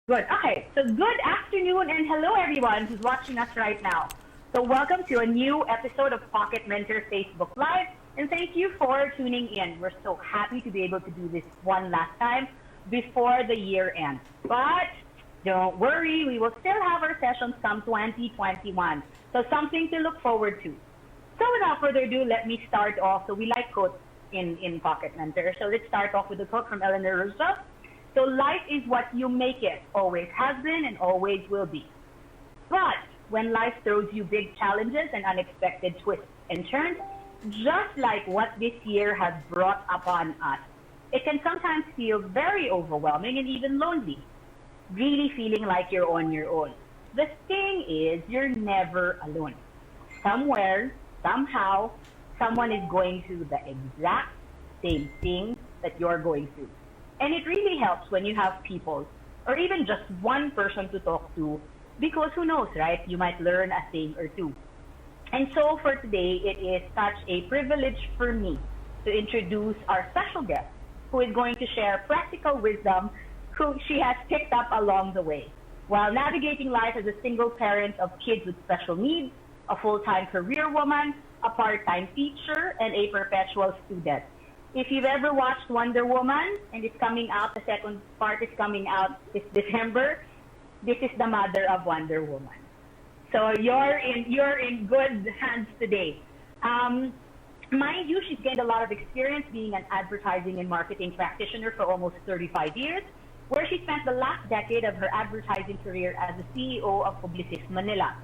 Good. Okay. So good afternoon and hello everyone who's watching us right now. So welcome to a new episode of Pocket Mentor Facebook Live, and thank you for tuning in. We're so happy to be able to do this one last time before the year ends. But don't worry, we will still have our sessions come 2021. So something to look forward to. So without further ado, let me start off. So we like quotes in Pocket Mentor. So let's start off with a quote from Eleanor Roosevelt. So life is what you make it, always has been and always will be. But when life throws you big challenges and unexpected twists and turns, just like what this year has brought upon us, it can sometimes feel very overwhelming and even lonely, really feeling like you're on your own. The thing is, you're never alone. Somewhere, somehow, someone is going through the exact same thing that you're going through. And it really helps when you have people, or even just one person to talk to, because who knows, right? You might learn a thing or two. And so for today, it is such a privilege for me to introduce our special guest, who is going to share practical wisdom who she has picked up along the way while navigating life as a single parent of kids with special needs, a full-time career woman, a part-time teacher, and a perpetual student. If you've ever watched Wonder Woman, and it's coming out, the second part is coming out this December, this is the mother of Wonder Woman. So you're in good hands today. Um, Mind you, she's gained a lot of experience being an advertising and marketing practitioner for almost 35 years, where she spent the last decade of her advertising career as the CEO of Publicis Manila.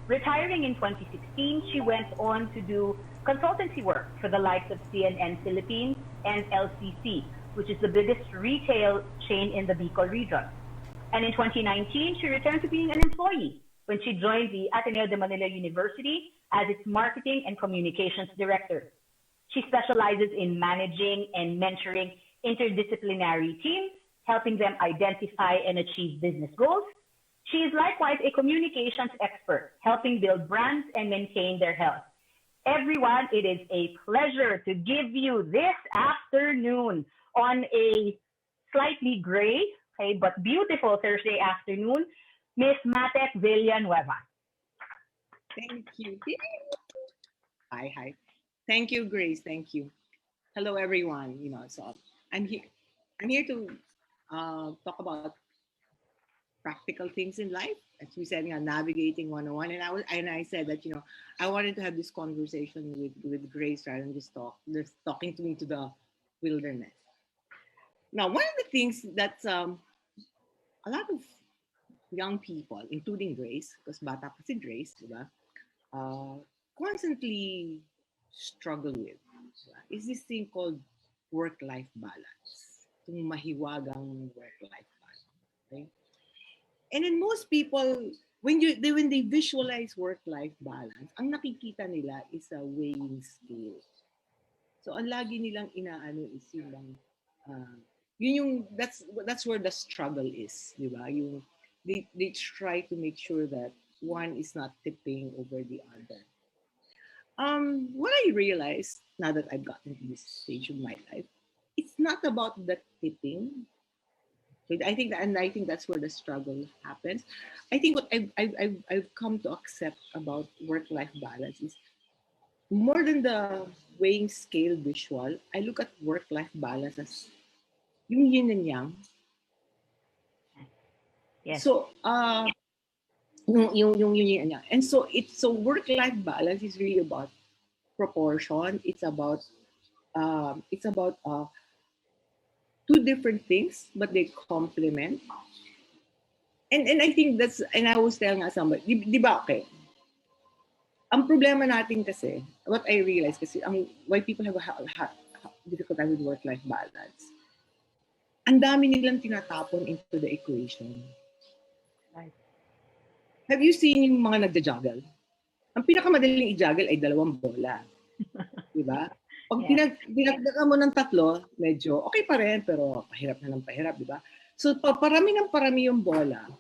Retiring in 2016, she went on to do consultancy work for the likes of CNN Philippines and LCC, which is the biggest retail chain in the Bicol region. And in 2019, she returned to being an employee when she joined the Ateneo de Manila University as its marketing and communications director. She specializes in managing and mentoring interdisciplinary teams, helping them identify and achieve business goals. She is likewise a communications expert, helping build brands and maintain their health. Everyone, it is a pleasure to give you this afternoon on a slightly gray, okay, but beautiful Thursday afternoon, Miss Matec Villanueva. Thank you. Hi, hi. Thank you, Grace. Thank you. Hello, everyone. So I'm here. I'm here to talk about practical things in life. As we said, navigating 101. And I said that I wanted to have this conversation with Grace rather than just talking to me to the wilderness. Now, one of the things that a lot of young people, including Grace, because bata pa si Grace, diba? Constantly struggle with is this thing called work-life balance. Itong mahiwagang work-life balance. Okay? And in most people, when they visualize work-life balance, ang nakikita nila is a weighing scale. So ang lagi nilang inaano is yung bang, yun yung that's where the struggle is, di ba? Yung they try to make sure that one is not tipping over the other. What I realized now that I've gotten to this stage of my life, it's not about the tipping. So I think that's where the struggle happens. I think what I've come to accept about work-life balance is more than the weighing scale visual. I look at work-life balance as yung yin and yang. Yes. So yung yin and yang. And so work-life balance is really about proportion. It's about two different things, but they complement. And I think and I was telling somebody, di ba, okay, ang problema natin kasi, what I realized kasi, why people have a difficult time with work-life balance, ang dami nilang tinatapon into the equation. Right. Have you seen yung mga nagja-juggle? Ang pinakamadaling i-juggle ay 2 bola. Diba? Pag dinagdagan mo ng 3, medyo okay pa rin, pero pahirap na ng pahirap, diba? So, parami ng parami yung bola,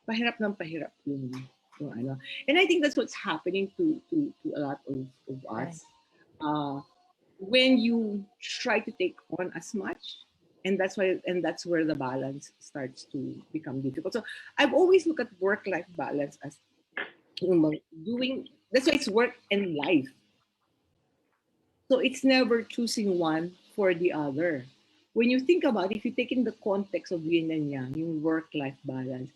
pahirap ng pahirap yung ano. And I think that's what's happening to a lot of us. When you try to take on as much And that's where the balance starts to become difficult. So I've always looked at work-life balance as doing, that's why it's work and life. So it's never choosing one for the other. When you think about it, if you take in the context of yin and yang, yung work-life balance,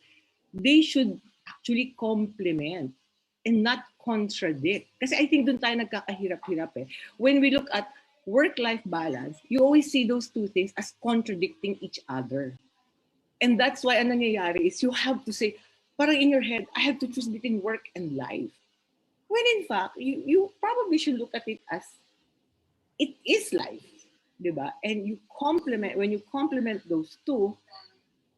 they should actually complement and not contradict. Kasi I think doon tayo nagkakahirap-hirap eh. When we look at work-life balance, you always see those two things as contradicting each other. And that's why ang nangyayari is you have to say, parang in your head, I have to choose between work and life. When in fact, you probably should look at it as it is life, diba? And when you complement those two,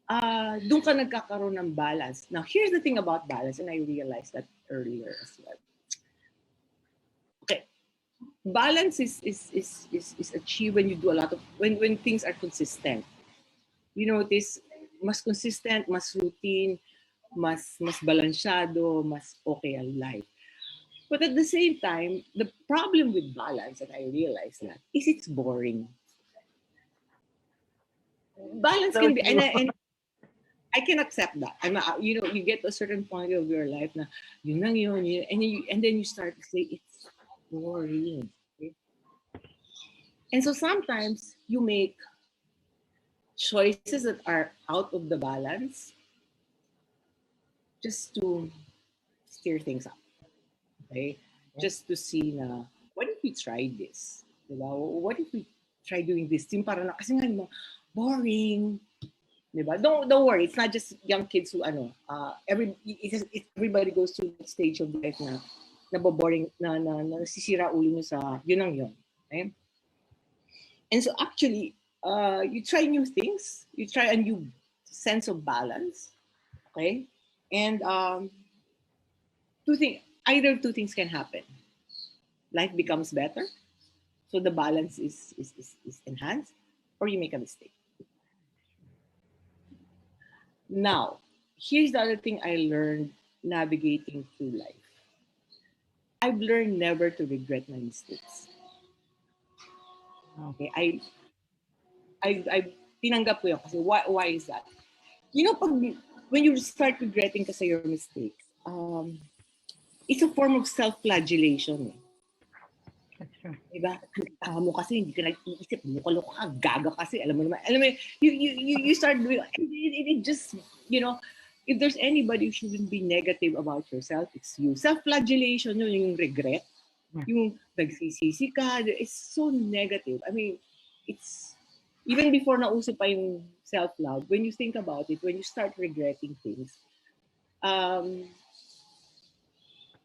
doon ka nagkakaroon ng balance. Now, here's the thing about balance, and I realized that earlier as well. Okay, balance is achieved when you do a lot of, when things are consistent. You notice, mas consistent, mas routine, mas balansyado, mas okay ang life. But at the same time, the problem with balance, and I realized that, is it's boring. Balance can be, and I can accept that. You get to a certain point of your life na yun lang yun, and then you start to say it's boring. Okay? And so sometimes you make choices that are out of the balance just to steer things up. Okay? Just to see na, what if we try this? Diba? What if we try doing this? Yung parang na, kasi nga boring. Diba? Don't worry, it's not just young kids who everybody goes through that stage of life na naboboring, na nasisira ulo nyo sa yun ang yun. Okay? And so actually, you try new things, you try a new sense of balance, okay? And either two things can happen. Life becomes better, so the balance is enhanced, or you make a mistake. Now, here's the other thing I learned navigating through life. I've learned never to regret my mistakes. Okay, I tinanggap ko yun kasi why is that? You know, when you start regretting kasi your mistakes, it's a form of self-flagellation. That's true. Diba? Mo kasi hindi ka nag-iisip, loko-loko ka, gaga kasi, alam mo, you start doing, it just, you know, if there's anybody who shouldn't be negative about yourself, it's you. Self-flagellation, yung regret, yung nagsisisi ka, it's so negative. I mean, it's, even before nauso pa yung self-love, when you think about it, when you start regretting things,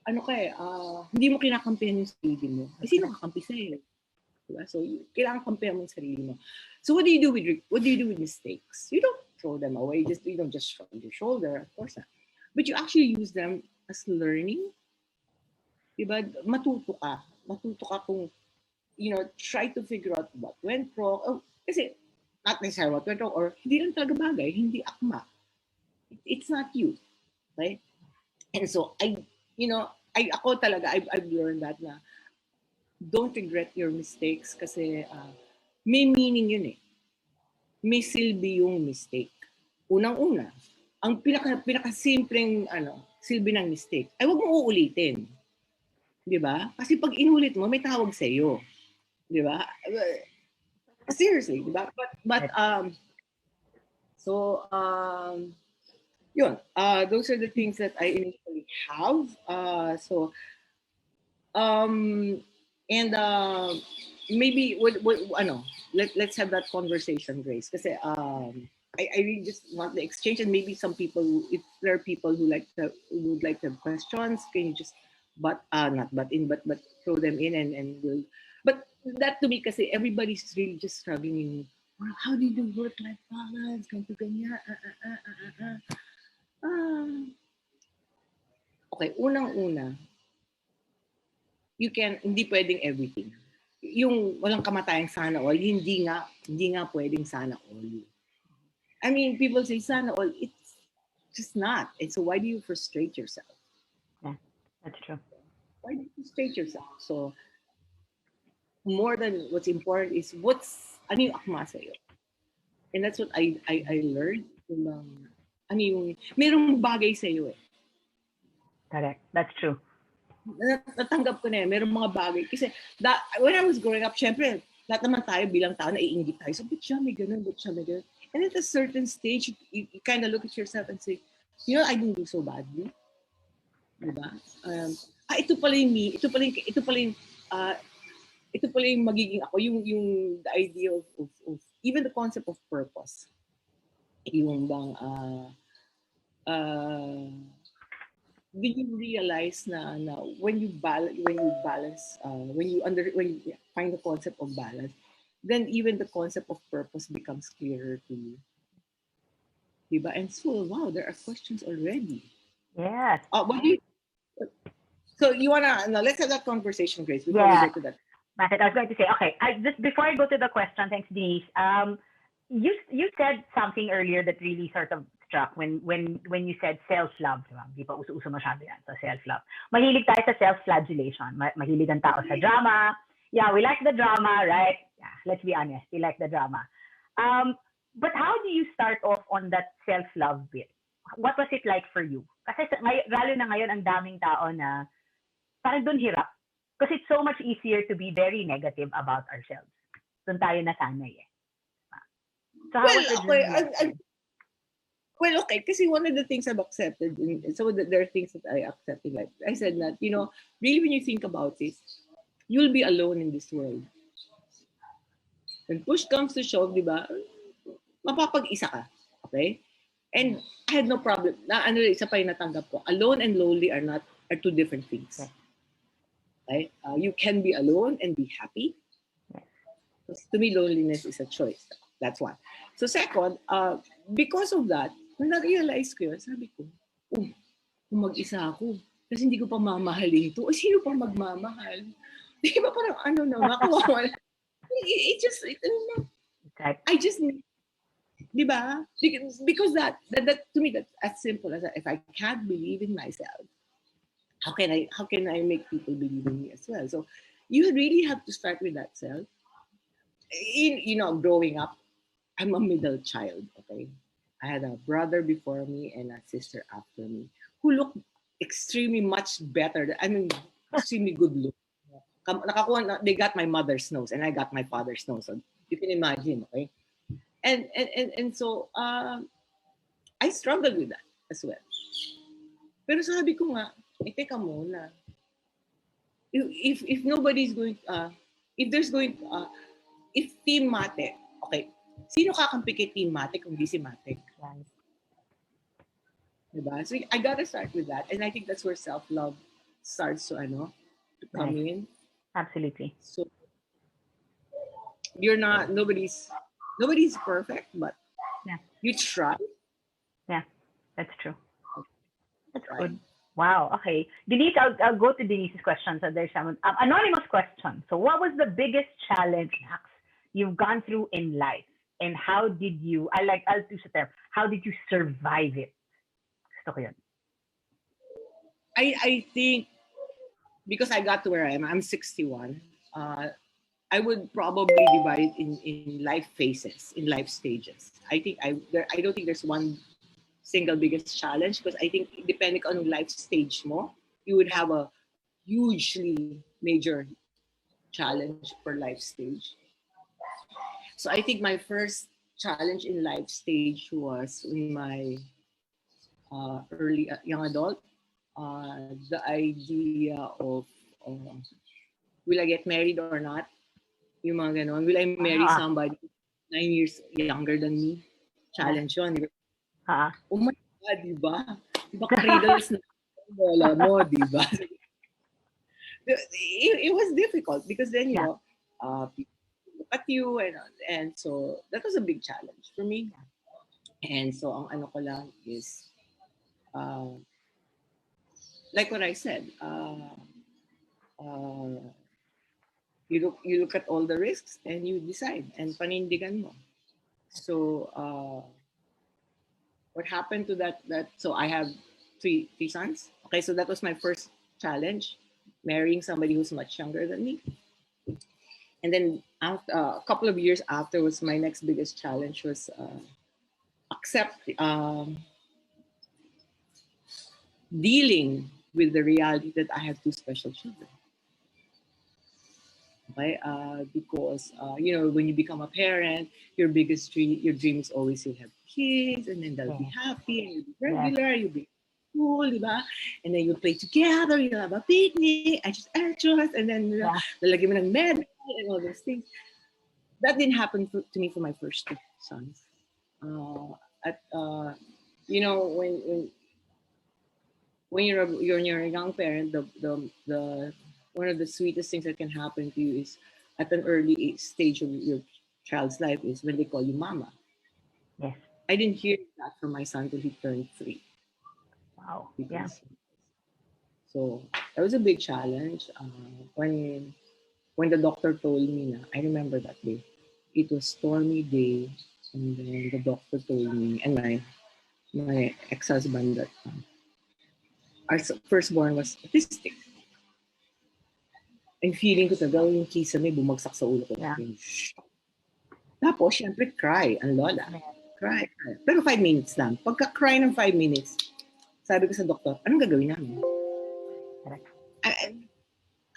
hindi mo kinakampihan yung sarili mo. Kasi sino kakampi sa'yo? Diba? So, kailangan kampihan mo yung sarili mo. So, what do you do with mistakes? You don't throw them away. You don't just shrug your shoulder. Of course not. But you actually use them as learning. Diba? Matuto ka kung, try to figure out what went wrong. Oh, kasi, not necessarily what went wrong, or hindi lang talaga bagay, hindi akma. It's not you. Right? And so, ako talaga, I've learned that na don't regret your mistakes kasi may meaning yun eh. May silbi yung mistake. Unang-una, ang pinaka-simpleng silbi ng mistake ay huwag mo uulitin. Di ba? Kasi pag inulit mo, may tawag sa iyo. Di ba? Seriously, di ba? But yun, those are the things that I initially have. And maybe let's have that conversation, Grace. Because I really just want the exchange, and maybe some people, if there are people who would like to have questions, can you just not butt in, but throw them in, and we'll. But that to me, kasi everybody's really just struggling. How do you do work-life balance? Ganito ganyan. Okay, unang-una, hindi pwedeng everything. Yung walang kamatayang sana all, hindi nga pwedeng sana all. I mean, people say sana all, it's just not. And so why do you frustrate yourself? Yeah, that's true. Why do you frustrate yourself? So, more than what's important is ano yung akma sa'yo. And that's what I learned. Ano yung, merong bagay sa'yo eh. Correct. That's true. Natanggap ko na eh. Merong mga bagay. Kasi when I was growing up, syempre, lahat naman tayo bilang tao, naiinggit tayo. So, ba't siya may ganun? Ba't siya may ganun? And at a certain stage, you kind of look at yourself and say, you know, I didn't do so badly. Diba? Ito pala yung me. Ito pala yung magiging ako. Yung the idea of even the concept of purpose. Yung bang, did you realize na when you balance when you find the concept of balance, then even the concept of purpose becomes clearer to you. Diba? And so wow, there are questions already. Yes. What do you, so you wanna let's have that conversation, Grace, before we go to that. Matec, I was going to say, okay, just before I go to the question, thanks Denise. You said something earlier that really sort of struck when you said self-love, diba? Di ba uso masyado yan sa self-love. Mahilig tayo sa self-flagellation. Mahilig ang tao sa drama. Yeah, we like the drama, right? Yeah, let's be honest, we like the drama. But how do you start off on that self-love bit? What was it like for you? Kasi lalo na ngayon ang daming tao na parang doon hirap. Because it's so much easier to be very negative about ourselves. Doon tayo nasanay eh. So how was the journey? Well, okay, kasi one of the things I've accepted, so there are things that I accept in life. I said that, you know, really when you think about it, you'll be alone in this world. When push comes to shove, di ba, mapapag-isa ka, okay? And I had no problem. Isa pa yung natanggap ko. Alone and lonely are two different things. Right? You can be alone and be happy. Because to me, loneliness is a choice. That's one. So second, because of that, when na-realize ko yun, sabi ko, kung mag-isa ako, kasi hindi ko pa mamahalin ito, sino pa magmamahal? Di ba parang makuha. I just need, di ba? Because that to me, that's as simple as that. If I can't believe in myself, how can I make people believe in me as well? So you really have to start with that self. Growing up, I'm a middle child, okay? I had a brother before me and a sister after me who looked extremely much better. Extremely good look. They got my mother's nose and I got my father's nose. So you can imagine, okay? And so I struggled with that as well. Pero sabi ko nga, teka muna. If nobody's going, if Team Matec, okay, sino kakampi kay Team Matec kung di si Matec? Right. Diba? So I gotta start with that. And I think that's where self-love starts to come in. Absolutely. So nobody's perfect, but you try. Yeah, that's true. That's good. Wow. Okay. Denise, I'll go to Denise's question. So there's some anonymous question. So what was the biggest challenge, Max, you've gone through in life? And how did you, I'll use the term, how did you survive it? Gusto ko yun. I think because I got to where I am, I'm 61, I would probably divide it in life phases, in life stages. I don't think there's one single biggest challenge because I think depending on life stage mo, you would have a hugely major challenge per life stage. So I think my first challenge in life stage was in my early young adult. The idea of will I get married or not? Yung mga ganon. Will I marry somebody 9 years younger than me? Challenge yun. Oh my God, di ba? Di ba cradles na bola mo, di ba? It was difficult because then, you know, people look at you and so that was a big challenge for me. And so ang ano ko lang is like what I said, you look at all the risks and you decide and panindigan mo. So what happened to that so I have three sons. Okay, so that was my first challenge, marrying somebody who's much younger than me. And then after, a couple of years afterwards, my next biggest challenge was accept dealing with the reality that I have two special children. Right? Because you know, when you become a parent, your biggest dream, your dream is always you'll have kids, and then they'll be happy, and you'll be regular, you'll be cool, diba? And then you'll play together, you'll have a picnic, extras, and then lalagyan mo ng medal and all those things. That didn't happen to me for my first two sons. You know, when you're a young parent, the one of the sweetest things that can happen to you is at an early stage of your child's life is when they call you mama. Yes. I didn't hear that from my son till he turned 3. Wow. So that was a big challenge. When the doctor told me na, I remember that day. It was stormy day, and then the doctor told me, and my ex-husband that our firstborn was autistic. Ang feeling ko talaga yung kisame bumagsak sa ulo ko. Tapos, syempre, cry. Ang lola. Cry. Pero 5 minutes lang. Pagka-cry ng 5 minutes, sabi ko sa doktor, anong gagawin namin?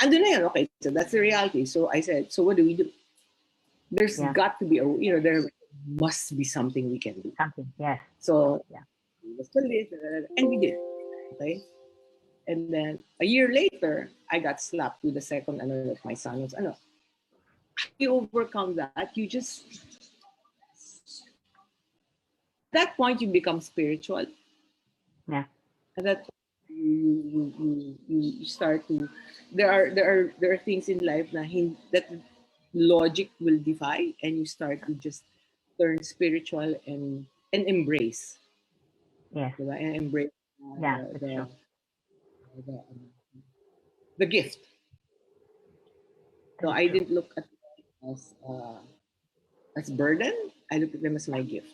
Ando na yun. Okay, so that's the reality. So I said, so what do we do? There's got to be, there must be something we can do. Something, yes. So, and we did. Okay? And then a year later, I got slapped with the second of my son was you overcome that, you just at that point you become spiritual. Yeah. At that point, you start to there are things in life that logic will defy, and you start to just turn spiritual and embrace. Yes. And embrace the gift. So I didn't look at them as burden. I looked at them as my gift.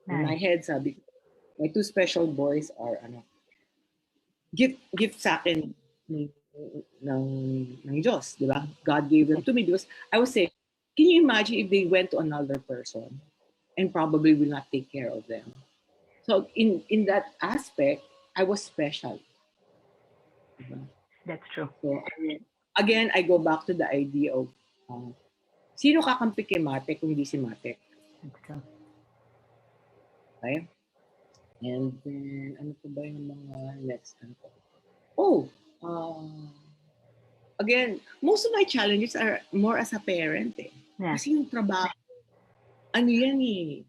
In my head, sabi, my two special boys are gift sa akin ng Diyos, di ba? God gave them to me because I was saying, can you imagine if they went to another person and probably will not take care of them? So in that aspect, I was special. That's true. So again, I go back to the idea of sino kakampi kay Matec kung di si Matec? That's true. Okay? And then, ano pa ba yung mga next? Again, most of my challenges are more as a parent eh. Yeah. Kasi yung trabaho, ano yan eh,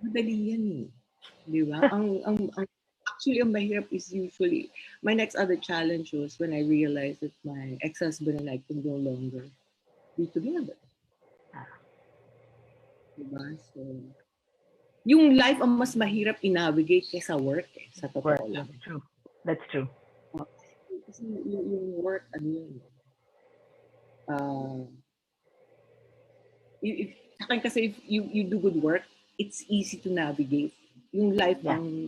madali yan eh. Di ba? Actually, ang mahirap is usually, my next other challenge was when I realized that my ex-husband and I could no longer be together. Diba? So, yung life ang mas mahirap i-navigate kaysa work eh, sa totoo lang. That's true. Kasi yung work, ano yun? If you do good work, it's easy to navigate. Yung life,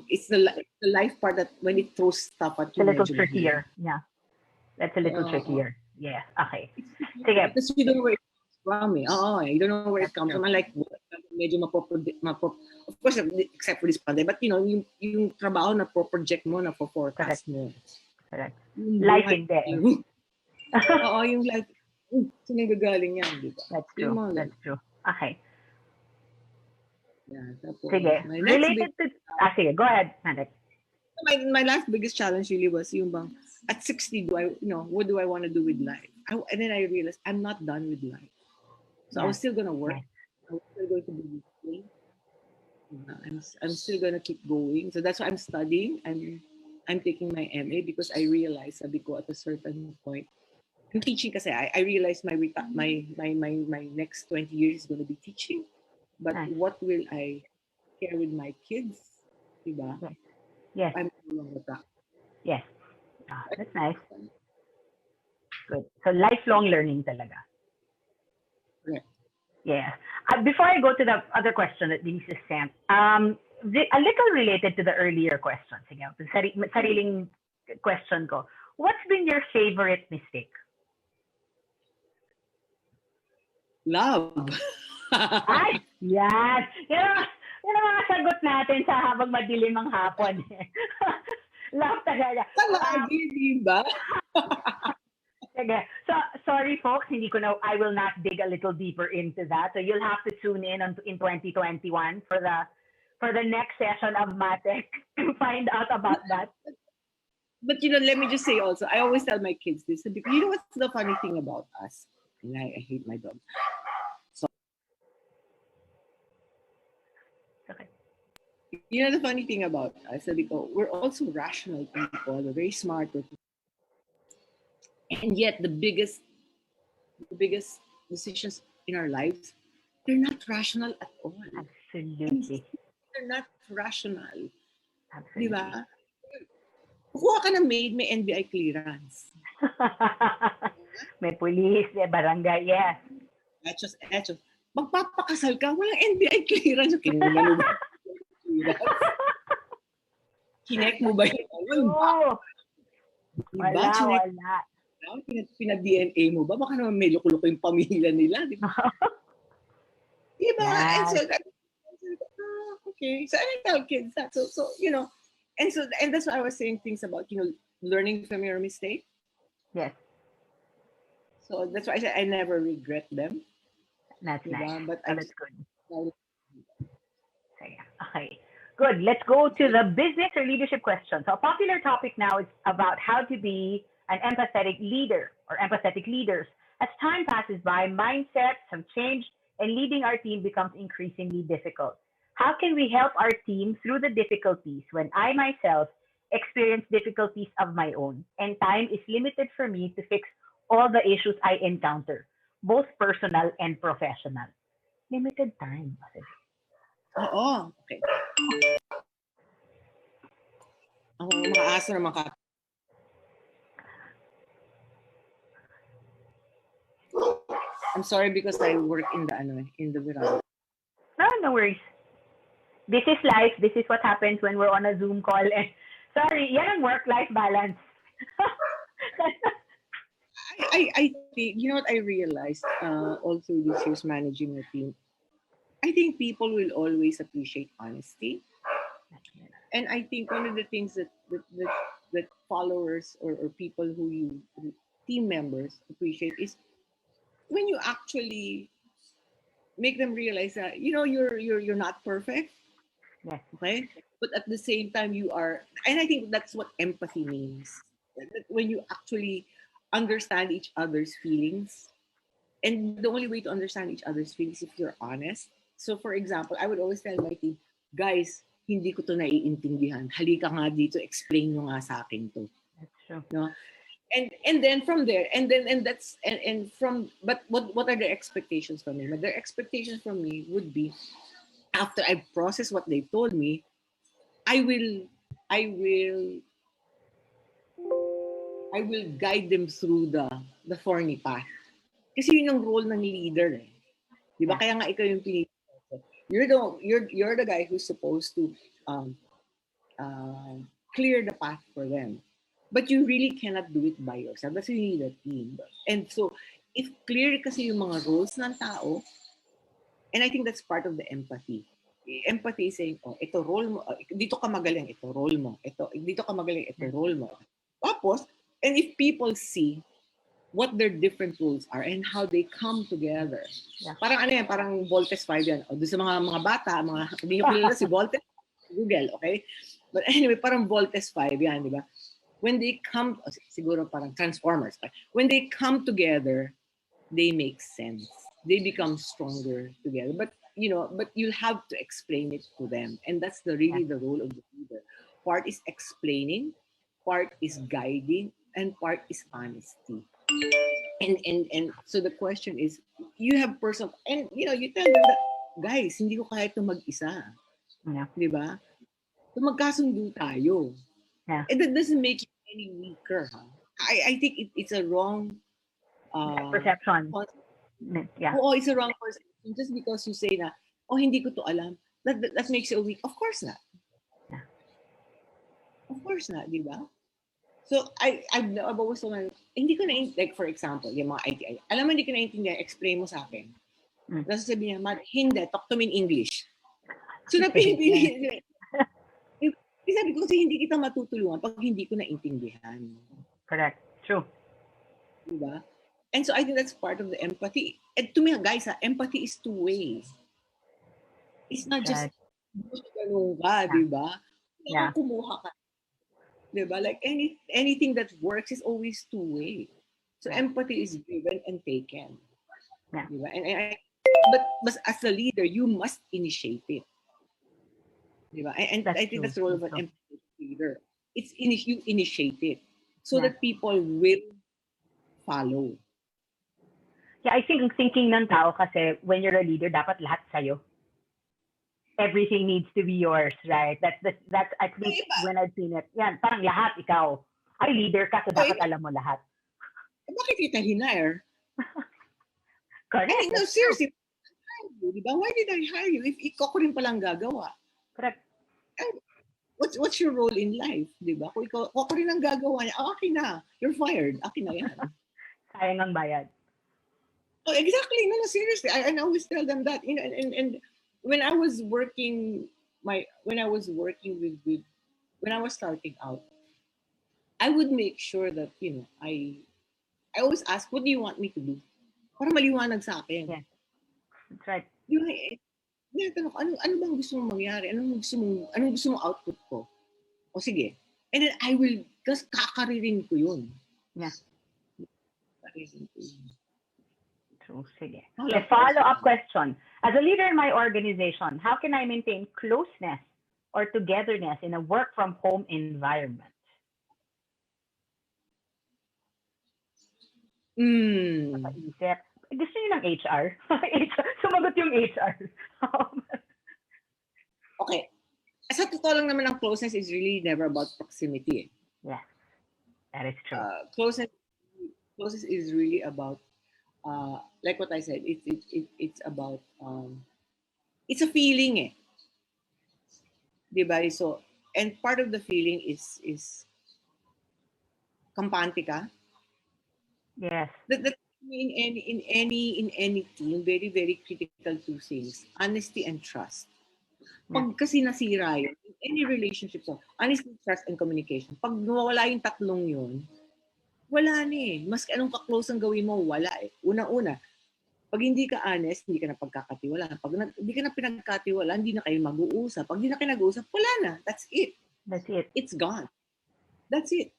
it's the life part that when it throws stuff at you, it's a little trickier. Yeah. That's a little trickier. Yeah. Okay. Sige. Because you don't know where it comes from eh. You don't know where it comes from. Like, medyo of course, except for this pandemic, but you know, yung trabaho na pro-project mo, na pro-forecast mo. Correct. Life in there. Yung life. Saan gagaling yan, di ba? That's true. That's true. Okay. Yeah, tapos, sige. Related to... sige. Go ahead, Matec. My last biggest challenge really was yung bang, at 60, what do I want to do with life? And then I realized I'm not done with life. So I was still going to work. I was still going to be working. I'm still going to keep going. So that's why I'm studying. I'm taking my MA because I realized, sabi ko, at a certain point, I'm teaching kasi I realized my next 20 years is going to be teaching. But what will I share with my kids? Diba? Yes. I'm no longer that. Yes. That's nice. Good. So lifelong learning talaga. Correct. Yeah. Before I go to the other question that Denise sent, a little related to the earlier question. Sige, sariling question ko. What's been your favorite mistake? Love. Ay, yan. Yan ang mga sagot natin sa habang madilim ang hapon. Love talaga. Palagi, di ba? Sige. So, sorry folks, I will not dig a little deeper into that. So you'll have to tune in in 2021 for the next session of Matec to find out about that. But let me just say also, I always tell my kids this. You know what's the funny thing about us? And I hate my dog. So, Okay. you know the funny thing about us, because we're also rational people, we're very smart, and yet the biggest decisions in our lives, they're not rational at all. Absolutely. They're not rational. Absolutely. Diba? Kukuha ka ng maid, may NBI clearance. May police, may barangay, yes. Etos. Magpapakasal ka, walang NBI clearance. Kinuha mo ba? Kinek mo ba yun? Oo. Diba? Wala. Pina-DNA mo ba? Baka naman medyo kulo yung pamilya nila. Diba? Diba? Yes. And so, okay. So I tell kids that. So and that's why I was saying things about, learning from your mistake. Yes. So that's why I said I never regret them. That's nice. But that's good. So, yeah. Okay. Good. Let's go to the business or leadership question. So a popular topic now is about how to be an empathetic leader or empathetic leaders. As time passes by, mindsets have changed and leading our team becomes increasingly difficult. How can we help our team through the difficulties when I myself experience difficulties of my own and time is limited for me to fix all the issues I encounter, both personal and professional? Limited time. Oo. Okay. Ang mga aso naman ka. I'm sorry because I work in the veranda. No worries. This is life. This is what happens when we're on a Zoom call. And sorry, yan ang work-life balance. I think, what I realized all through these years managing a team, I think people will always appreciate honesty. And I think one of the things that followers or people team members appreciate is when you actually make them realize that, you're not perfect. Yes. Okay? But at the same time, you are, and I think that's what empathy means. When you actually understand each other's feelings, and the only way to understand each other's feelings is if you're honest. So for example, I would always tell my team, guys, hindi ko to naiintindihan. Halika nga dito, explain nyo nga sa akin to. That's true. No? And then from there, but what are their expectations from me? But their expectations from me would be, after I process what they've told me, I will guide them through the thorny path. Kasi yun yung role ng leader eh. Di ba? Kaya nga ikaw yung you're the guy who's supposed to clear the path for them. But you really cannot do it by yourself. That's why you need a team. And so, if clear kasi yung mga roles ng tao, and I think that's part of the empathy. Empathy is saying, ito role mo, dito ka magaling, ito role mo. Dito ka magaling, ito role mo. Tapos, and if people see what their different roles are and how they come together. Yeah. Parang parang Voltes 5 yan. O, doon sa mga bata, hindi nyo kilala si Voltes, Google, okay? But anyway, parang Voltes 5 yan, di ba? When they come, siguro parang Transformers, when they come together, they make sense. They become stronger together. But you'll have to explain it to them. And that's really the role of the leader. Part is explaining, part is guiding, and part is honesty. And so the question is, you have personal, and you tell them that, guys, hindi ko kaya ito mag-isa. Yeah. Di ba? So magkasundo tayo. Yeah. And that doesn't make you any weaker. Huh? I think it's a wrong perception. Yeah. Oo, it's a wrong perception. Just because you say na, hindi ko to alam, that makes you weak. Of course not. Yeah. Of course not, di ba? So, I've always told my, hindi ko na, like for example, yung mga ITI, alam mo, hindi ko na-intindihan, explain mo sa akin. Nasasabi niya, hindi, talk to me in English. So napipili. Sabi ko kasi hindi kita matutulungan pag hindi ko naintindihan. Correct. True. Diba? And so I think that's part of the empathy. And to me, guys, empathy is two ways. It's not just ganun ka, diba? Yeah. Kumuha ka. Diba? Like anything that works is always two way. So empathy is given and taken. Yeah. Diba? But as a leader, you must initiate it. Diba? And I think that's the role of an empathy leader. It's you initiate it so that people will follow. Yeah, I think ang thinking ng tao kasi when you're a leader, dapat lahat sa'yo. Everything needs to be yours, right? That's at least when I've seen it. Yan, parang lahat ikaw. Ay, leader ka, so dapat alam mo lahat. Bakit kita hinire? Correct. I mean, no, seriously. Diba? Why did I hire you if ikaw ko rin palang gagawa? Correct. What's your role in life? Diba? Kung ikaw ko rin ang gagawa niya, akin na. You're fired. Akin na yan. Sayang ang bayad. Oh, exactly. No, seriously. I always tell them that. You know, and when I was working when I was starting out, I would make sure that, you know, I always ask, what do you want me to do? Para maliwanag sa akin. Yeah. That's right. Yung, tanong ko, ano bang gusto mong mangyari? Anong gusto mong output ko? O sige. And then I will, kasi kakaririn ko yun. Yeah. Kakaririn ko yun. True, sige. A follow-up question. As a leader in my organization, how can I maintain closeness or togetherness in a work-from-home environment? Napaisip. Gusto niyo ng HR? Sumagot yung HR. Okay. Sa totoo lang naman, ang closeness is really never about proximity. Yeah, that is true. Closeness is really about, like what I said, it's about, it's a feeling. Diba? So, and part of the feeling is kampante ka. Yes. That in any team, very, very critical two things: honesty and trust. Pag kasi nasira yun, in any relationship, so honesty, trust, and communication. Pag nawala yung tatlong yun, wala na eh. Mas anong ka-close ang gawin mo, wala eh. Unang-una, pag hindi ka honest, hindi ka na pagkakatiwala. Pag hindi ka na pinagkatiwala, hindi na kayo mag-uusap. Pag hindi na kayo nag-uusap, wala na. That's it. That's it. It's gone. That's it.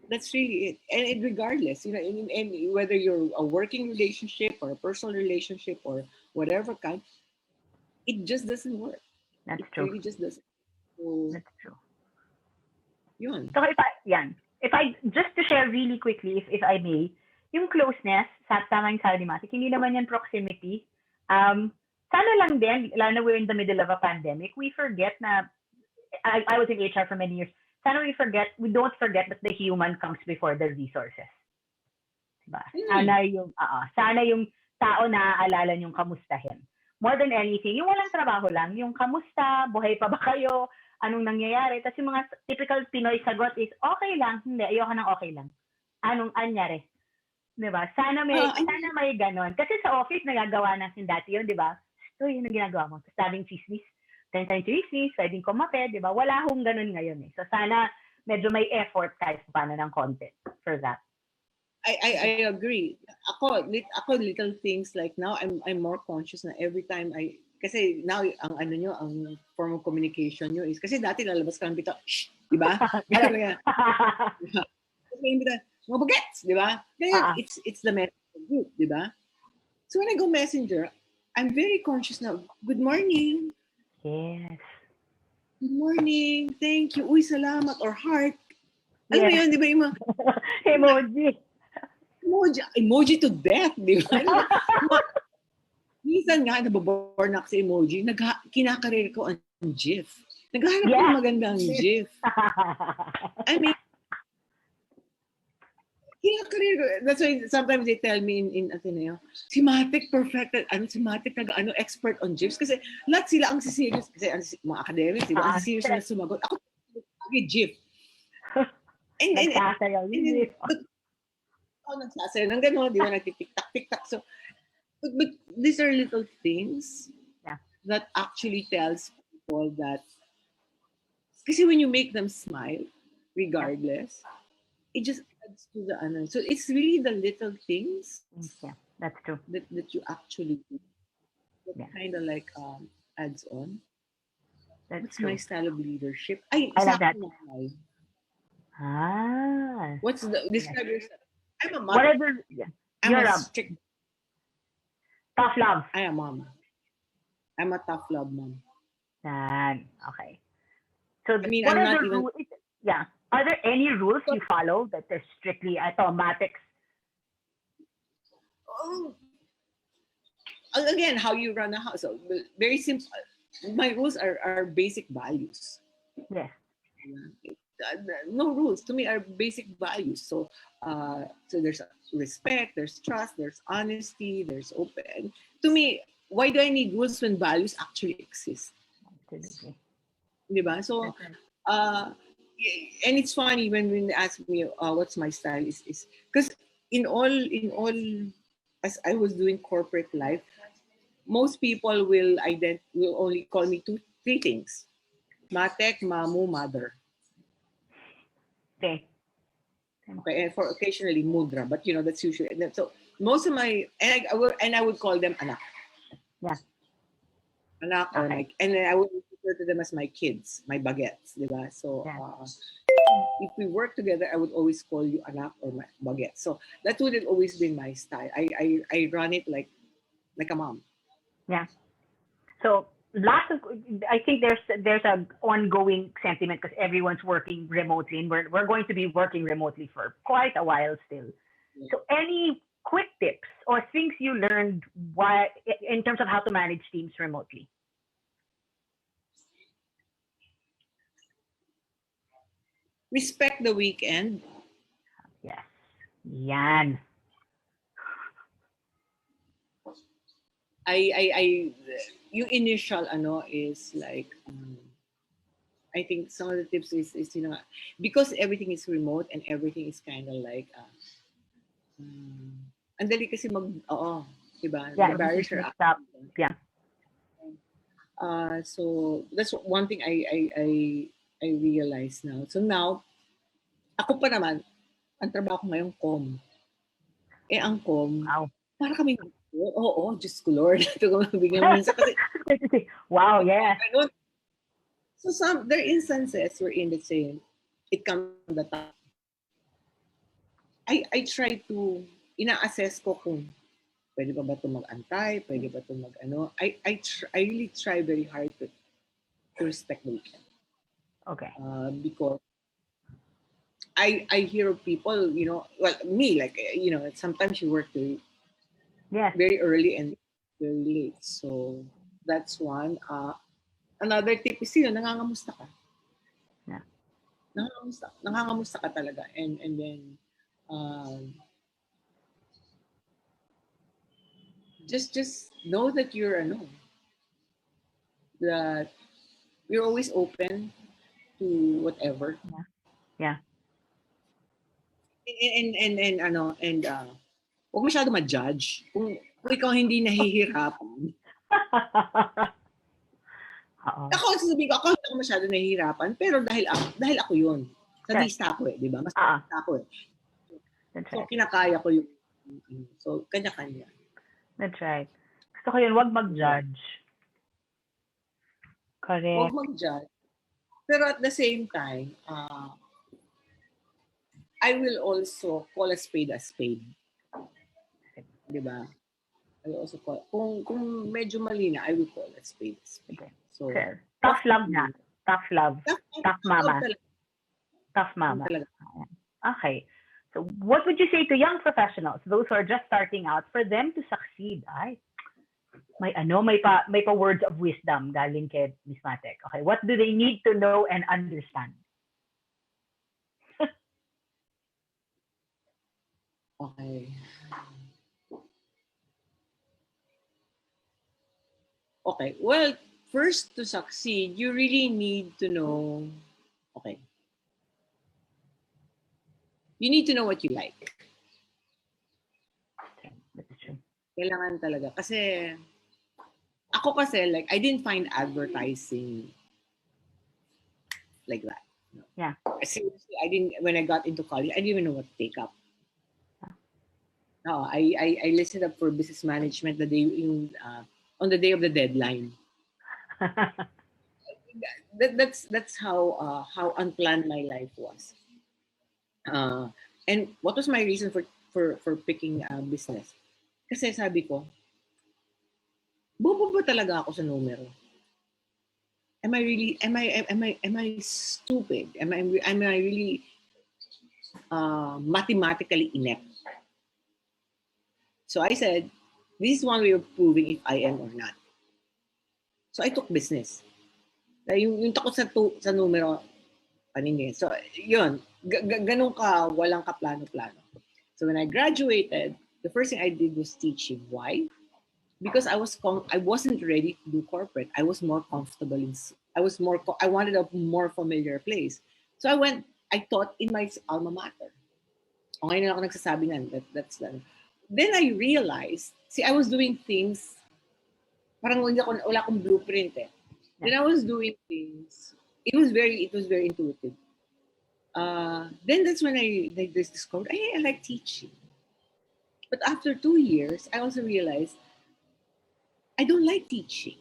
That's really it. And regardless, you know, and whether you're a working relationship or a personal relationship or whatever kind, it just doesn't work. That's it true. Really just doesn't. So, that's true. Yun. So if I just to share really quickly, if I may, yung closeness, tama yung sabi ni Matec, hindi naman yan proximity. Sana lang din, lalo na we're in the middle of a pandemic, we forget na, I was in HR for many years, sana we don't forget that the human comes before the resources. Diba? Sana yung tao na aalala yung kamustahin. More than anything, yung walang trabaho lang, yung kamusta, buhay pa ba kayo, anong nangyayari, tapos yung mga typical Pinoy sagot is, okay lang, hindi, ayoko ng okay lang. Anong anyari? Diba? Sana may ganon. Kasi sa office, nagagawa natin dati yun, diba? So, yun ang ginagawa mo. Tapos sabing chismis, chismis, pwedeng kumape, diba? Wala akong ganon ngayon eh. So, sana medyo may effort kahit paano ng content for that. I agree. Ako little things like now I'm more conscious na every time kasi now ang form of communication nyo is kasi dati lalabas ka ng bitaw, shh, di ba? Kasi yung bitaw, mga bagets, di ba? Kaya it's the message group, di ba? So when I go messenger, I'm very conscious now. Good morning. Yes. Good morning. Thank you. Uy, salamat or heart. Alam mo yun, di ba yung mga emoji to death, di ba? Minsan nga, nababore na ako sa emoji, kinakarir ko ang GIF. Naghahanap ko ng magandang GIF. I mean, kinakarir ko. That's why sometimes they tell me in Ateneo, si Matec perfected, si Matec expert on GIFs. Kasi lahat sila ang serious, kasi mga academics, diba? Ang serious na sumagot. Ako, GIF. Nagsasayaw ng gano'n, di ba? Nagtitiktak-tiktak. So, But these are little things Yeah. that actually tells people that, kasi when you make them smile, regardless, it just adds to the ano. So it's really the little things Yeah. That's true. that you actually do that Yeah. kind of like adds on. That's What's my true. style of leadership? Ay, I isa love that. akong nanay. Ah. What's the Yeah. describe yourself? I'm a What mother. are the? Yeah. I'm You're a a strict. tough love. I am mom. I'm a tough love mom. Yan. Okay. So I mean, what I'm are not the even. rules? Yeah. Are there any rules you follow that are strictly automatics? Oh, again, how you run a house. So, very simple. My rules are basic values. Yes. No rules to me are basic values. So there's respect, there's trust, there's honesty, there's open. To me, why do I need rules when values actually exist? Absolutely. Diba? So, That's right. uh, and it's funny when they ask me what's my style is because in all as I was doing corporate life, most people will only call me three things: Matec, Mamu, Mother. Okay. Okay, and for occasionally Mudra, but that's usually so. Most of my and I would call them anak, Yeah. anak or Okay. my, and then I would refer to them as my kids, my baguettes, diba? So Yeah. if we work together, I would always call you anak or my baguette. So that would have always been my style. I run it like a mom. Yeah. So lots of, I think there's a ongoing sentiment because everyone's working remotely, and we're going to be working remotely for quite a while still. So any quick tips or things you learned why in terms of how to manage teams remotely? Respect the weekend. Yes. Yan. I yung initial ano is like I think some of the tips is because everything is remote and everything is kind of like ang dali kasi oo, 'di ba? Yeah, The everything's barriers are mixed up. up. Yeah. So that's one thing I realize now. So now, ako pa naman, ang trabaho ko ngayon ang Wow. para kami, oo, Diyos ko Lord. Ito ko biglang minsan kasi, Wow, yeah. ano, so there are instances wherein, let's say, it comes from the top. I try to, ina-assess ko kung pwede ba ito mag-antay, pwede ba ito mag-ano. I really try very hard to respect the weekend. Okay. Because I hear of people, well, me, like, sometimes you work Yes. very early and very late. So, that's one. Another tip is, nangangamusta ka. Yeah. Nangangamusta ka talaga. And then, just know that that you're always open to whatever. Yeah. Yeah. And huwag masyado ma-judge. Kung ikaw hindi nahihirapan. Ako, sasabihin ko, ako hindi ako masyado nahihirapan, pero dahil ako yun. Sadista ako di ba? Mas sadista ako That's So, right. kinakaya ko yung, so, kanya-kanya. That's right. Gusto ko yun, wag mag-judge. Correct. Huwag mag-judge. Pero at the same time, I will also call a spade. Di ba? I will also call, kung medyo mali na, I will call a spade. Okay. So, Fair. Tough love na. Tough love. Tough mama. Tough mama. Okay. So what would you say to young professionals, those who are just starting out, for them to succeed? Ay, may pa words of wisdom galing kay Miss Matec. Okay, what do they need to know and understand? Okay. Okay. Well, first to succeed, you really need to know, okay. You need to know what you like. Okay, that's true. Kailangan talaga. Kasi, ako kasi, like, I didn't find advertising like that. Yeah. Seriously, when I got into college, I didn't even know what to take up. No, I listened up for business management on the day of the deadline. That's how unplanned my life was. And what was my reason for picking business? Kasi sabi ko, bobo ba talaga ako sa numero? Am I stupid? Am I really mathematically inept? So I said, this is one way of proving if I am or not. So I took business. Yung takot sa numero, paningin. So, yun. Ganun ka, walang kaplano-plano. So when I graduated, the first thing I did was teaching. Why? Because I wasn't ready to do corporate. I was more comfortable I wanted a more familiar place. So I taught in my alma mater. O ngayon na ako nagsasabi nan, that's done. Then I realized, I was doing things, parang wala akong blueprint eh. Then I was doing things, it was very intuitive. Then that's when I discovered, I like teaching. But after 2 years, I also realized, I don't like teaching.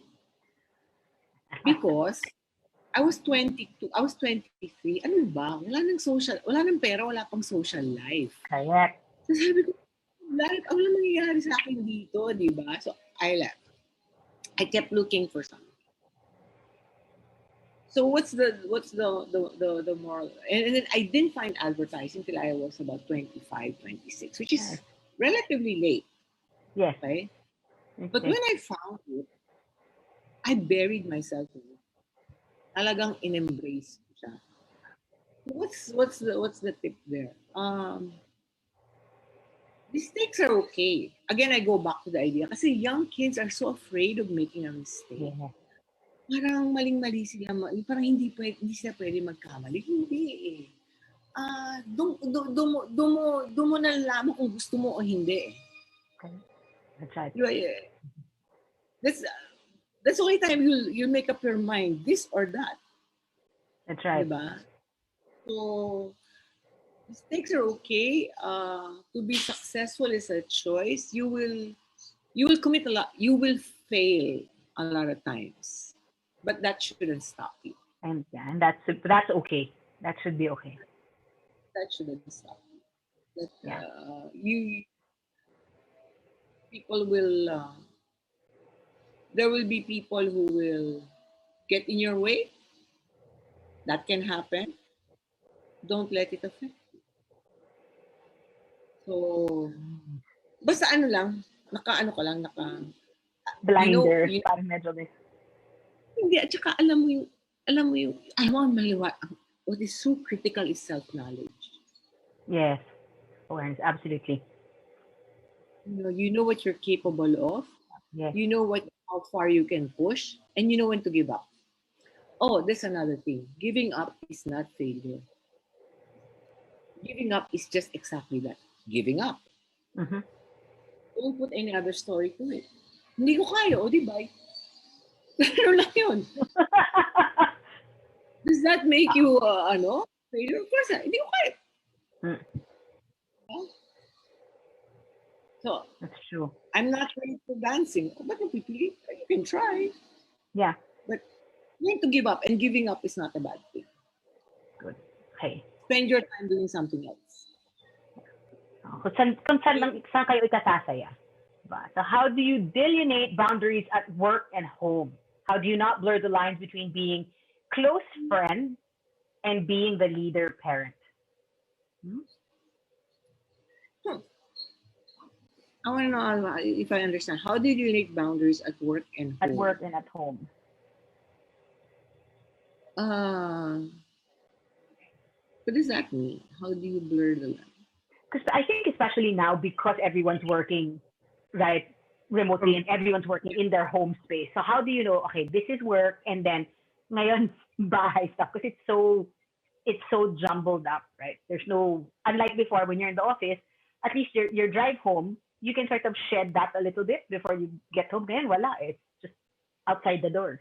Because I was 22, I was 23, ano ba? Wala nang pera, wala pang social life. Correct. So sabi ko, wala mangyayari sa akin dito, di ba? So I left. I kept looking for something. So what's the moral? And then I didn't find advertising till I was about 25, 26, which is relatively late. Yes. Okay? But when I found it, I buried myself in it. Talagang in-embrace ko siya. What's the tip there? Mistakes are okay. Again, I go back to the idea. Kasi young kids are so afraid of making a mistake. Yeah. Parang maling-mali sila. Parang hindi sila pwede magkamali. Hindi eh. Doon mo nalalaman kung gusto mo o hindi. Okay. That's right. That's the only time you'll make up your mind, this or that. That's right. Diba? So, mistakes are okay. To be successful is a choice. You will commit a lot. You will fail a lot of times, but that shouldn't stop you. And that's okay. That should be okay. That shouldn't stop you. People will. There will be people who will get in your way. That can happen. Don't let it affect you. So, basta naka blinders, parang medyo this. Hindi, at saka alam mo yung, what is so critical is self-knowledge. Yes, awareness, absolutely. You know what you're capable of. Yes. You know how far you can push, and you know when to give up. Oh, there's another thing. Giving up is not failure. Giving up is just exactly that. Giving up. Mm-hmm. Don't put any other story to it. Hindi ko kaya, di ba? Ano lang yun. Does that make you, failure? Of course, hindi ko kaya. So, that's true. I'm not ready for dancing. But you can try. Yeah. But you need to give up, and giving up is not a bad thing. Good. Okay. Spend your time doing something else. Kung saan kayo itasasaya? Diba? So how do you delineate boundaries at work and home? How do you not blur the lines between being close friend and being the leader parent? I want to know if I understand. How do you delineate boundaries at work and home? At work and at home. What does that mean? How do you blur the line? Because I think especially now, because everyone's working remotely and everyone's working in their home space. So how do you know, okay, this is work, and then ngayon bahay stuff, because it's so jumbled up, right? There's no, unlike before when you're in the office, at least your drive home, you can sort of shed that a little bit before you get home. Then wala, it's just outside the door.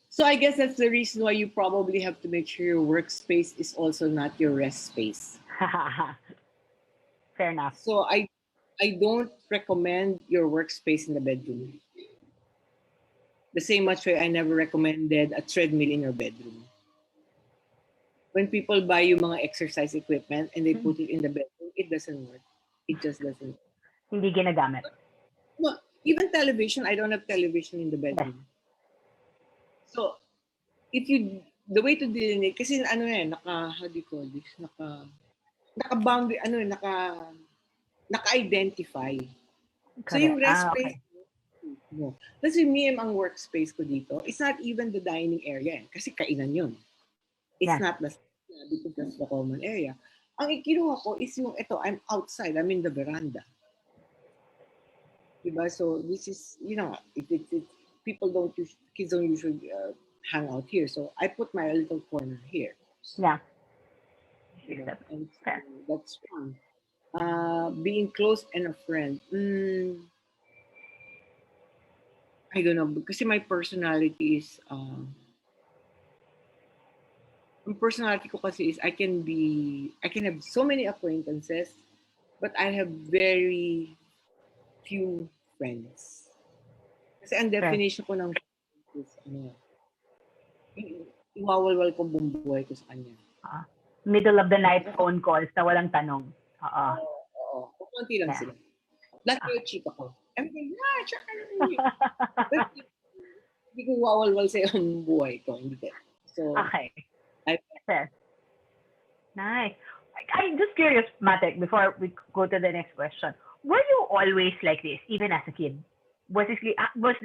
So I guess that's the reason why you probably have to make sure your workspace is also not your rest space. Fair enough. So I don't recommend your workspace in the bedroom. The same much way I never recommended a treadmill in your bedroom. When people buy you mga exercise equipment and they put it in the bedroom, it doesn't work. It just doesn't work. Hindi ginagamit. No, even television, I don't have television in the bedroom. So, the way to delineate, kasi ano how do you call this? Naka-boundary, naka-identify. So, yung rest space, no. Kasi me ang workspace ko dito, it's not even the dining area. Kasi kainan yun. It's not the because that's the common area. Ang ikinuha ko is yung I'm outside, I'm in the veranda. Diba? So this is, kids don't usually hang out here. So I put my little corner here. Yeah. And that's fun. Being close and a friend. I don't know, because my personality is ang personality ko kasi is I can have so many acquaintances, but I have very few friends. Kasi ang definition ko ng friends is iwawalwal ko buong buhay ko sa kanya. Middle of the night phone calls na walang tanong. Oo. Kunti lang sila. Last year, chika ko. I'm like, tsaka na. Hindi ko iwawalwal sa yung buhay ko. Hindi ko. So, okay. Fair. Nice. I'm just curious, Matec, before we go to the next question. Were you always like this, even as a kid? Was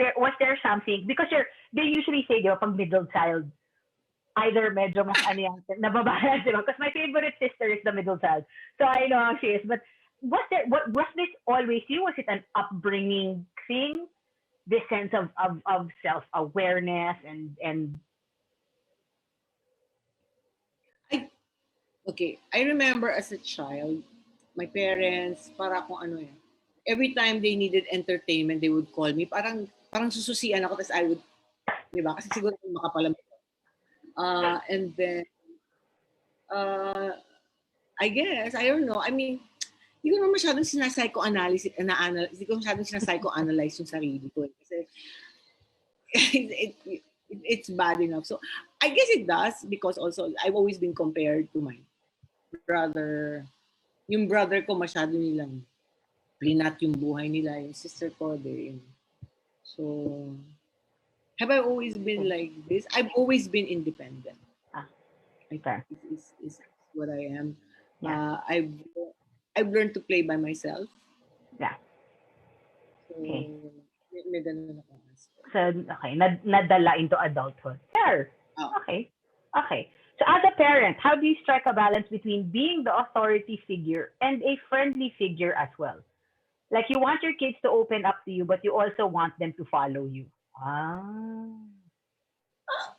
there something, because they usually say, di ba, pag middle child, either medyo mas nababayan, di ba? Because my favorite sister is the middle child. So I know how she is. But was this always you? Was it an upbringing thing? This sense of self-awareness and Okay, I remember as a child, my parents, para kung every time they needed entertainment, they would call me. Parang sususian ako, tapos I would, di ba? Kasi siguro makapalam. And then, I guess, I don't know. I mean, hindi ko naman masyadong sinapsychoanalyze yung sarili ko. Kasi it's bad enough. So, I guess it does, because also, I've always been compared to my brother. Yung brother ko, masyado nilang plinat yung buhay nila. Yung sister ko, so, have I always been like this? I've always been independent. I think is what I am. Yeah. I've learned to play by myself. Yeah. So, may ganun ako. So, okay, nadala into adulthood. Fair. Oh. Okay. So as a parent, how do you strike a balance between being the authority figure and a friendly figure as well? Like, you want your kids to open up to you, but you also want them to follow you.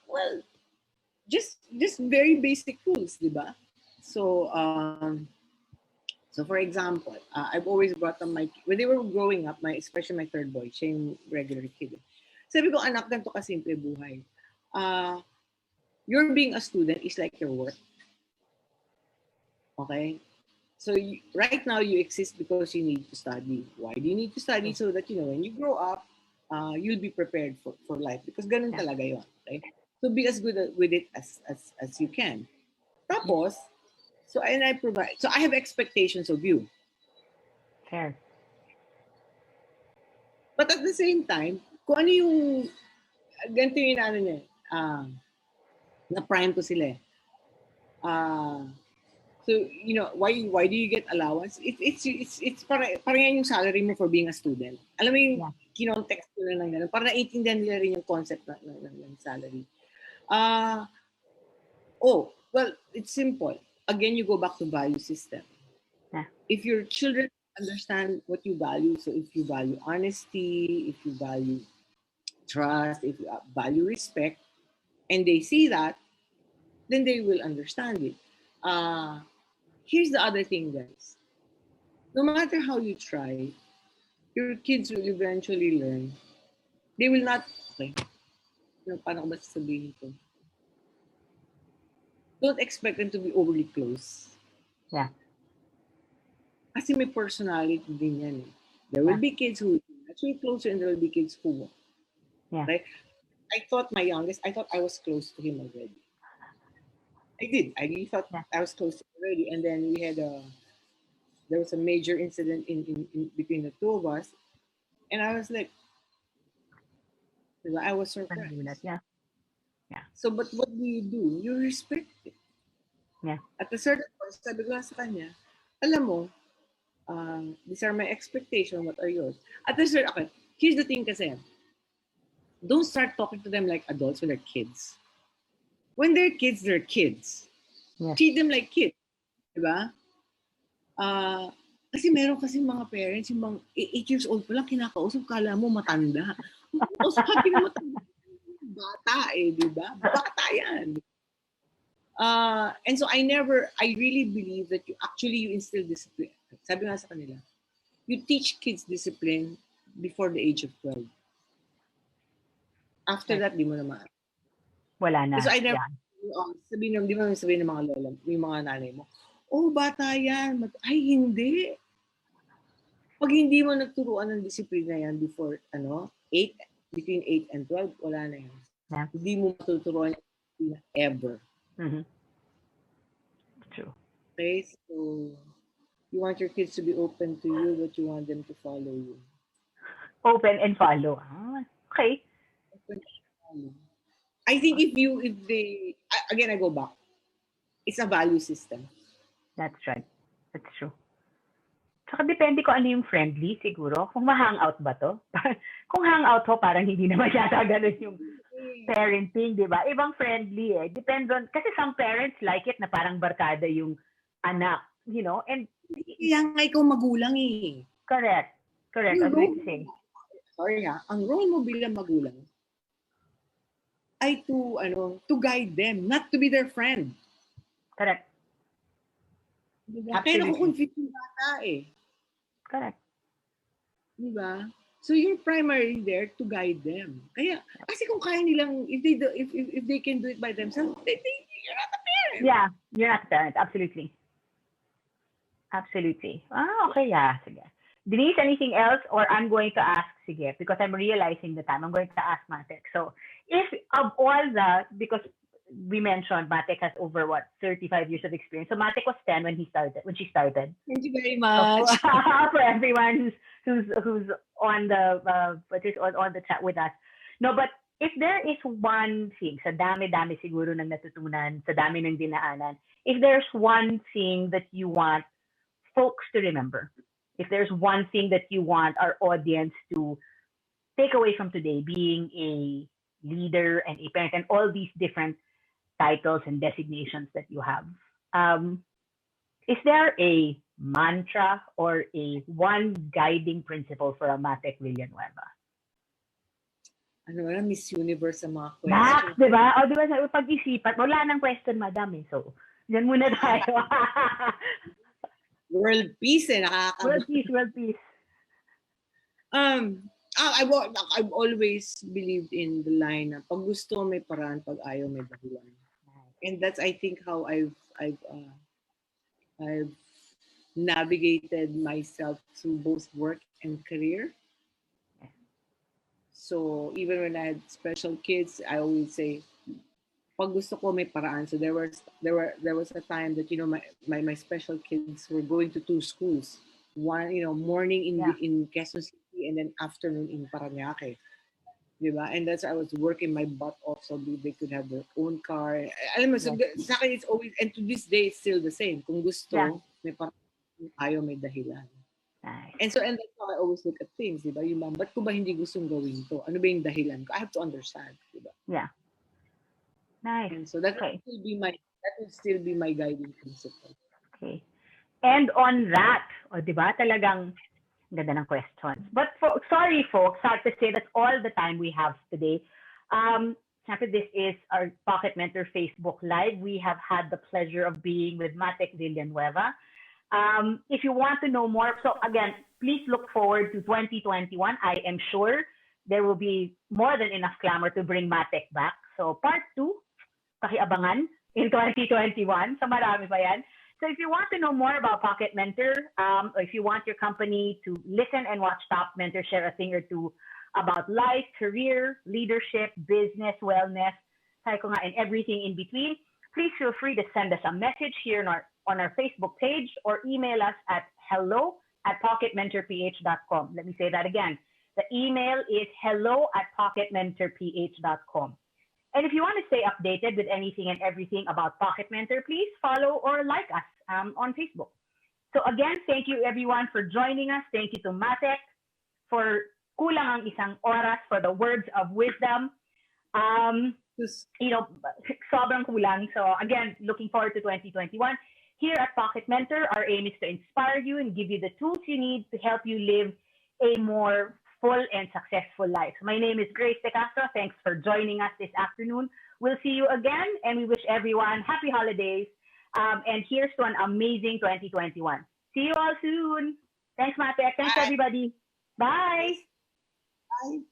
Well, just very basic rules, diba? So, so for example, I've always brought them when they were growing up, especially my third boy, siya yung regular kid. Sabi ko, anak, ganito kasimple buhay. Your being a student is like your work. Okay? So right now you exist because you need to study. Why do you need to study? So that, when you grow up, you'll be prepared for life. Because ganun talaga yun. Right? So be as good with it as you can. Tapos, so I have expectations of you. Fair. But at the same time, kung ano yung, ganito yung na prime ko sila. So, why do you get allowance? It's para yan yung salary mo for being a student. Alam mo yung kinontext ko na lang gano'n. Para naiintindihan nila rin yung concept ng salary. Well, it's simple. Again, you go back to value system. Yeah. If your children understand what you value, so if you value honesty, if you value trust, if you value respect, and they see that, then they will understand it. Here's the other thing, guys. no matter how you try, your kids will eventually learn. They will not, okay, paano ko ba sasabihin ko? Don't expect them to be overly close. Yeah. Kasi may personality din yan. There will be kids who are actually closer and there will be kids who won't. Yeah. Right? I thought I was close to him already. I did. I really thought I was close to him already. And then there was a major incident in between the two of us. And I was like, I was surprised. Yeah. So, but what do? You respect it. Yeah. At a certain point, sabi ko sa kanya, alam mo, these are my expectations, what are yours? At a certain, okay, here's the thing kasi, don't start talking to them like adults when they're kids. When they're kids, they're kids. Yeah. Treat them like kids. Diba? Kasi meron kasi mga parents, yung mga 8 years old pa lang, kinakausap, kala mo matanda. Sabi na matanda. Bata diba? Bata yan. And so I really believe that you instill discipline. Sabi nga sa kanila, you teach kids discipline before the age of 12. After that, di mo naman. Wala na. So I never, di mo sabihin ng mga lola, yung mga nanay mo, oh, bata yan. Ay, hindi. Pag hindi mo nagturuan ng disiplina yan before, between 8 and 12, wala na yan. Yeah. Hindi mo matuturuan yung disiplina ever. Mm-hmm. True. Okay, so you want your kids to be open to you, but you want them to follow you. Open and follow. Okay. Open and follow. I think if they, again, I go back. It's a value system. That's right. That's true. Saka depende ko ano yung friendly siguro. Kung ma-hangout ba to? Kung hangout ho, parang hindi na masyata ganun yung parenting, di ba? Ibang friendly Depends on, kasi some parents like it na parang barkada yung anak, and kaya nga ikaw magulang Correct. I'm going to say. Sorry ang role mo bilang magulang ay to guide them, not to be their friend. Correct. Kaya nakukonfuse yung bata Correct. Diba? So you're primarily there to guide them. Kaya, kasi kung kaya nilang, if they can do it by themselves, you're not a parent. Yeah, you're not a parent. Absolutely. Okay, yeah. Sige. Denise, anything else? Or I'm going to ask, sige, because I'm realizing the time. I'm going to ask Matec. So, if of all because we mentioned Matec has over 35 years of experience. So Matec was 10 when she started. Thank you very much. So, for everyone who's on the on the chat with us. No, but if there is one thing, sa dami-dami siguro ng natutunan, sa dami ng dinaanan, if there's one thing that you want folks to remember, if there's one thing that you want our audience to take away from today, being a leader and a parent and all these different titles and designations that you have, is there a mantra or a one guiding principle for a Matec Villanueva? Ano na, Miss Universe ang mga question. Max, di ba? O, di ba, sa pag-isipan, wala nang question, madam So, dyan muna tayo. World peace World peace. I've always believed in the line na pag gusto may paraan, pag ayaw may dahilan. And that's, I think, how I've navigated myself through both work and career. So even when I had special kids, I always say, pag gusto ko may paraan. So there was a time that my special kids were going to 2 schools. One morning in Quezon City and then afternoon in Parañaque. Diba? And that's I was working my butt off so they could have their own car. Alam mo, so sa akin it's always, and to this day it's still the same. Kung gusto, may parang ayaw may dahilan. Nice. And that's how I always look at things, diba? Yung ba't ko ba hindi gustong gawin to? Ano ba yung dahilan ko? I have to understand, diba? Yeah. Nice. And so that would still be my guiding principle. Okay. And on that, diba, talagang ganda ng questions. But sorry, folks, hard to say that's all the time we have today. This is our Pocket Mentor Facebook Live. We have had the pleasure of being with Matec Villanueva. If you want to know more, so again, please look forward to 2021. I am sure there will be more than enough clamor to bring Matec back. So part 2, pakiabangan in 2021. So marami pa yan. So if you want to know more about Pocket Mentor, or if you want your company to listen and watch top mentors share a thing or two about life, career, leadership, business, wellness, and everything in between, please feel free to send us a message here on our Facebook page or email us at hello@pocketmentorph.com. Let me say that again. The email is hello@pocketmentorph.com. And if you want to stay updated with anything and everything about Pocket Mentor, please follow or like us on Facebook. So again, thank you everyone for joining us. Thank you to Matec for kulang ang isang oras for the words of wisdom. Sobrang kulang. So again, looking forward to 2021. Here at Pocket Mentor, our aim is to inspire you and give you the tools you need to help you live a more full and successful life. My name is Grace De Castro. Thanks for joining us this afternoon. We'll see you again, and we wish everyone happy holidays. And here's to an amazing 2021. See you all soon. Thanks, Matec. Thanks, everybody. Bye. Bye.